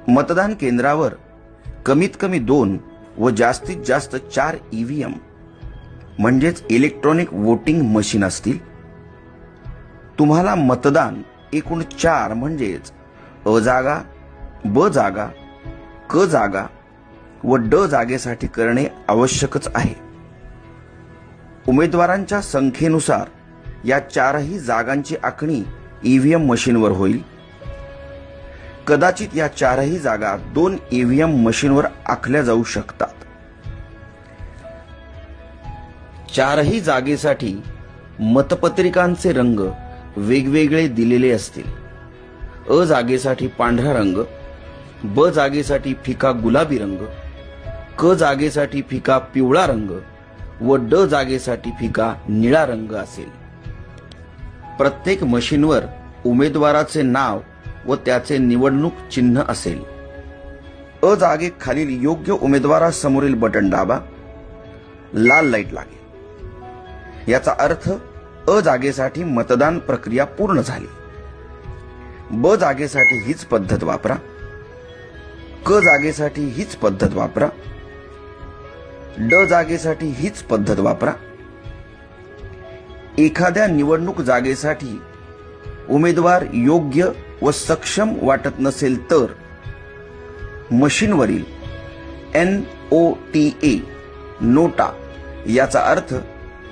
मतदान केंद्रावर कमीत कमी 2 व जास्तीत जास्त 4 ईव्हीएम म्हणजेच इलेक्ट्रॉनिक वोटिंग मशीन असतील। तुम्हाला मतदान एकूण 4 म्हणजेच अ जागा, ब जागा, क जागा व ड जागेसाठी करणे आवश्यकच आहे। उमेदवारांच्या संख्येनुसार या 4ही जागांची आखणी ईव्हीएम मशीनवर होईल। कदाचित या 4ही जागा 2 ईव्हीएम मशीनवर आखल्या जाऊ शकतात। 4ही जागेसाठी मतपत्रिकांचे रंग वेगवेगळे दिलेले असतील। अ जागेसाठी पांढरा रंग, ब जागेसाठी फिका गुलाबी रंग, क जागेसाठी फिका पिवळा रंग व ड जागेसाठी फिका निळा रंग असेल। प्रत्येक मशीनवर उमेदवाराचे नाव व त्याचे निवडणूक चिन्ह असेल। अ जागेखालील योग्य उमेदवारासमोरील बटन दाबा, लाल लाईट लागेल। याचा अर्थ अ जागेसाठी मतदान प्रक्रिया पूर्ण झाली। ब जागेसाठी हीच पद्धत वापरा, क जागेसाठी हीच पद्धत वापरा, ड जागेसाठी हीच पद्धत वापरा। एखाद्या निवडणूक जागेसाठी उमेदवार योग्य व सक्षम वाटत नसेल तर मशीनवरील NOTA नोटा याचा अर्थ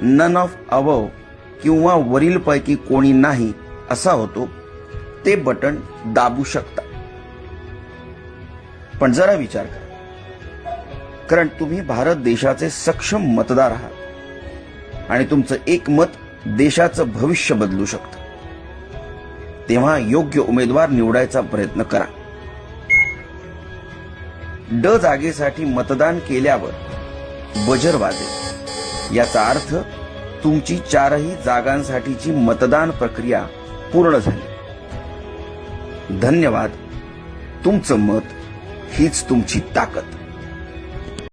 नन ऑफ अबव किंवा वरीलपैकी कोणी नाही असा होतो, ते बटन दाबू शकता। पण जरा विचार करा, कारण तुम्ही भारत देशाचे सक्षम मतदार आहात आणि तुमचं एक मत देशाचं भविष्य बदलू शकतं। तेव्हा योग्य उमेदवार निवडायचा प्रयत्न करा। ड जागेसाठी मतदान केल्यावर बजर वाजेल, याचा अर्थ तुमची 4ही जागांसाठीची मतदान प्रक्रिया पूर्ण झाली। धन्यवाद। तुमचं मत हीच तुमची ताकद।